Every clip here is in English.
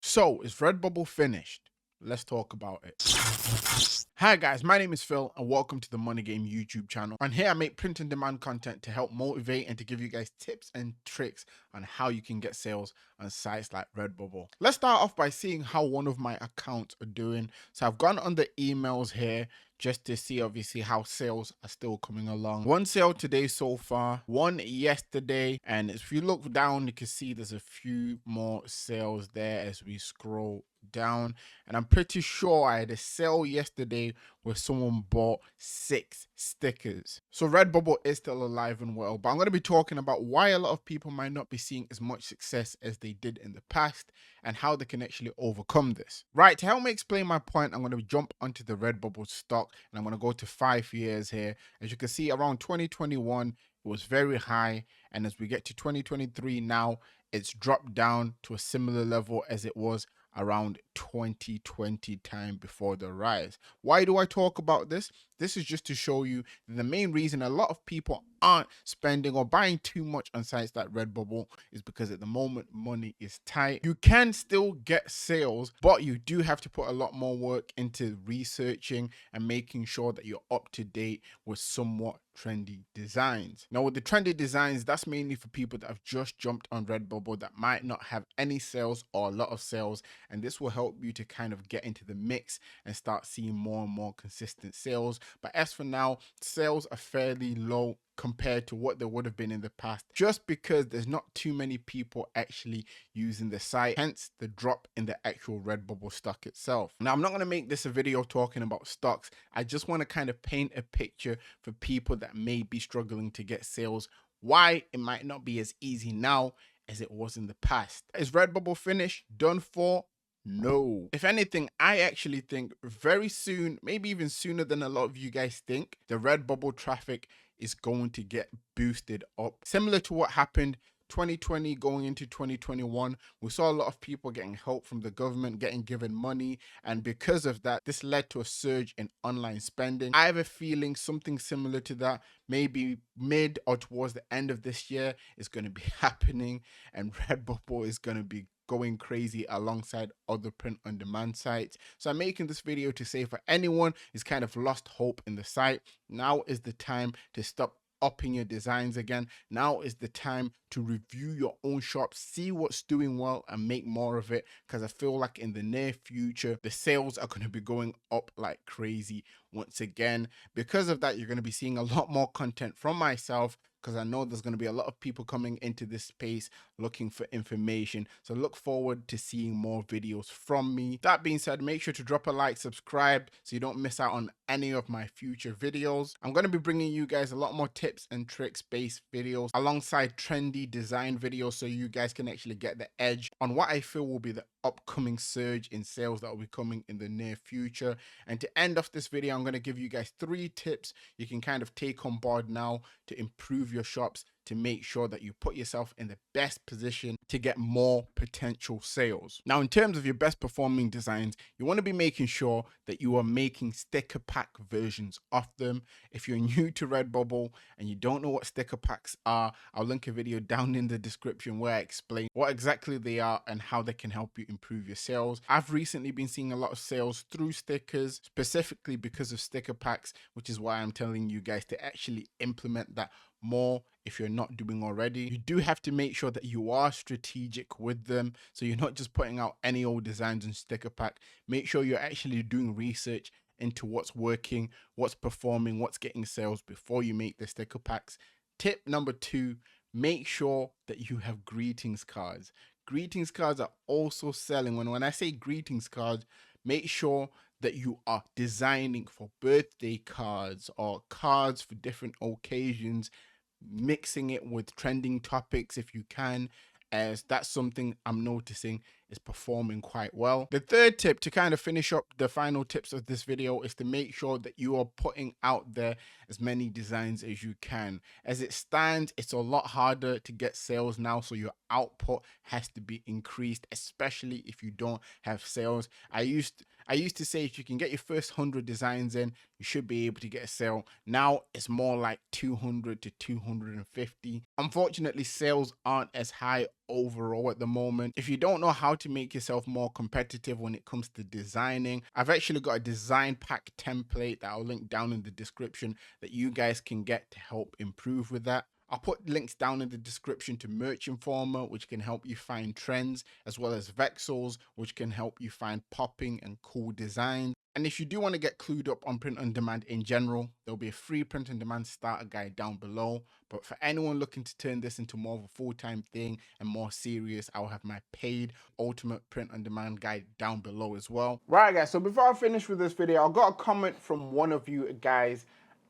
So, is Redbubble finished? Let's talk about it. Hi guys, my name is Phil and welcome to the Money Game YouTube channel. And here I make print and demand content to help motivate and to give you guys tips and tricks on how you can get sales on sites like Redbubble. Let's start off by seeing how one of my accounts are doing. So I've gone on the emails here just to see obviously how sales are still coming along. One sale today so far, one yesterday, and if you look down you can see there's a few more sales there as we scroll down, and I'm pretty sure I had a sale yesterday where someone bought 6 stickers. So Redbubble is still alive and well, but I'm going to be talking about why a lot of people might not be seeing as much success as they did in the past and how they can actually overcome this. Right, to help me explain my point, I'm going to jump onto the Redbubble stock and I'm going to go to 5 years here. As you can see, around 2021 it was very high, and as we get to 2023 now, it's dropped down to a similar level as it was around 2020 time before the rise. Why do I talk about this? This is just to show you the main reason a lot of people aren't spending or buying too much on sites like Redbubble is because at the moment money is tight. You can still get sales, but you do have to put a lot more work into researching and making sure that you're up to date with somewhat trendy designs. Now with the trendy designs, that's mainly for people that have just jumped on Redbubble that might not have any sales or a lot of sales, and this will help you to kind of get into the mix and start seeing more and more consistent sales. But as for now, sales are fairly low compared to what there would have been in the past, just because there's not too many people actually using the site, hence the drop in the actual Redbubble stock itself. Now I'm not going to make this a video talking about stocks. I just want to kind of paint a picture for people that may be struggling to get sales, why it might not be as easy now as it was in the past. Is Redbubble finished, done for? No. If anything, I actually think very soon, maybe even sooner than a lot of you guys think, the Redbubble traffic is going to get boosted up. Similar to what happened 2020 going into 2021, we saw a lot of people getting help from the government, getting given money, and because of that, this led to a surge in online spending. I have a feeling something similar to that, maybe mid or towards the end of this year, is going to be happening, and Redbubble is going to be going crazy alongside other print on demand sites. So I'm making this video to say for anyone who's kind of lost hope in the site, now is the time to stop upping your designs again. Now is the time to review your own shop, see what's doing well and make more of it, because I feel like in the near future the sales are going to be going up like crazy once again. Because of that, you're going to be seeing a lot more content from myself, because I know there's going to be a lot of people coming into this space looking for information. So look forward to seeing more videos from me. That being said, make sure to drop a like, subscribe so you don't miss out on any of my future videos. I'm going to be bringing you guys a lot more tips and tricks based videos alongside trendy design videos, so you guys can actually get the edge on what I feel will be the upcoming surge in sales that will be coming in the near future. And to end off this video, I'm going to give you guys 3 tips you can kind of take on board now to improve your shops, to make sure that you put yourself in the best position to get more potential sales. Now, in terms of your best performing designs, you want to be making sure that you are making sticker pack versions of them. If you're new to Redbubble and you don't know what sticker packs are, I'll link a video down in the description where I explain what exactly they are and how they can help you improve your sales. I've recently been seeing a lot of sales through stickers, specifically because of sticker packs, which is why I'm telling you guys to actually implement that more if you're not doing already. You do have to make sure that you are strategic with them, so you're not just putting out any old designs and sticker pack. Make sure you're actually doing research into what's working, what's performing, what's getting sales before you make the sticker packs. Tip number 2, make sure that you have greetings cards. Greetings cards are also selling. When I say greetings cards, make sure that you are designing for birthday cards or cards for different occasions, mixing it with trending topics if you can, as that's something I'm noticing is performing quite well. The third tip to kind of finish up the final tips of this video is to make sure that you are putting out there as many designs as you can. As it stands, it's a lot harder to get sales now, so your output has to be increased, especially if you don't have sales. I used to say if you can get your first 100 designs in, you should be able to get a sale. Now it's more like 200 to 250. Unfortunately, sales aren't as high overall at the moment. If you don't know how to make yourself more competitive when it comes to designing, I've actually got a design pack template that I'll link down in the description that you guys can get to help improve with that. I'll put links down in the description to Merch Informer, which can help you find trends, as well as Vexels, which can help you find popping and cool designs. And if you do want to get clued up on print on demand in general, there'll be a free print on demand starter guide down below. But for anyone looking to turn this into more of a full-time thing and more serious, I'll have my paid ultimate print on demand guide down below as well. Right guys, so before I finish with this video, I got a comment from one of you guys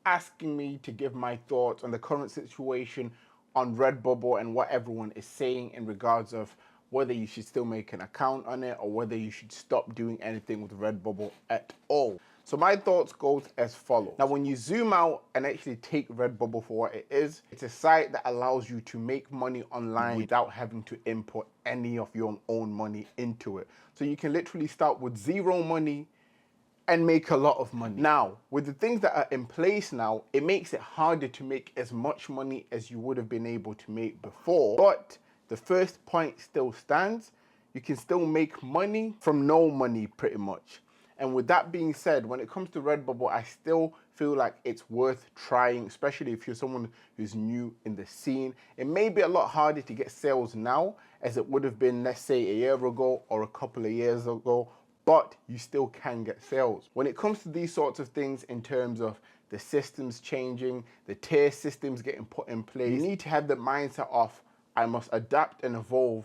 asking me to give my thoughts on the current situation on Redbubble and what everyone is saying in regards of whether you should still make an account on it or whether you should stop doing anything with Redbubble at all. So my thoughts goes as follows. Now, when you zoom out and actually take Redbubble for what it is, it's a site that allows you to make money online without having to input any of your own money into it. So you can literally start with zero money and make a lot of money. Now, with the things that are in place now, it makes it harder to make as much money as you would have been able to make before. But the first point still stands. You can still make money from no money pretty much. And with that being said, when it comes to Redbubble, I still feel like it's worth trying, especially if you're someone who's new in the scene. It may be a lot harder to get sales now as it would have been, let's say, a year ago or a couple of years ago, but you still can get sales. When it comes to these sorts of things in terms of the systems changing, the tier systems getting put in place, you need to have the mindset of, I must adapt and evolve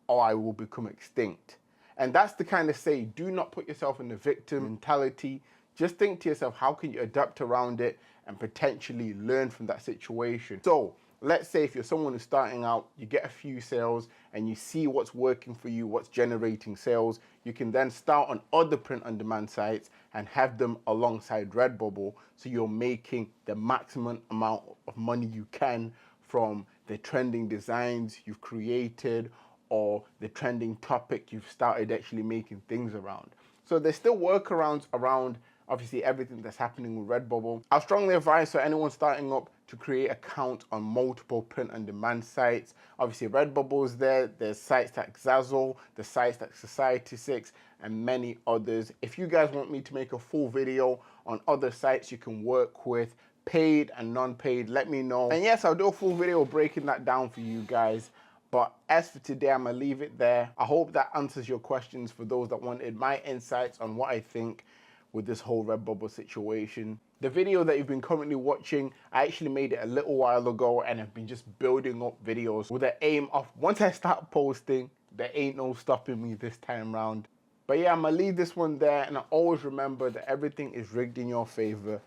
or I will become extinct. And that's the kind of say, do not put yourself in the victim mentality. Just think to yourself, how can you adapt around it and potentially learn from that situation? So let's say if you're someone who's starting out, you get a few sales and you see what's working for you, what's generating sales, you can then start on other print on demand sites and have them alongside Redbubble. So you're making the maximum amount of money you can from the trending designs you've created or the trending topic you've started actually making things around. So there's still workarounds around obviously everything that's happening with Redbubble. I'll strongly advise for anyone starting up to create accounts on multiple print on demand sites. Obviously Redbubble's there, there's sites like Zazzle, the sites like Society6 and many others. If you guys want me to make a full video on other sites you can work with, paid and non-paid, let me know. And yes, I'll do a full video breaking that down for you guys. But as for today, I'm gonna leave it there. I hope that answers your questions for those that wanted my insights on what I think with this whole Redbubble situation. The video that you've been currently watching, I actually made it a little while ago and I've been just building up videos with the aim of once I start posting, there ain't no stopping me this time round. But yeah, I'm gonna leave this one there and I always remember that everything is rigged in your favor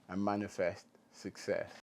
and manifest success.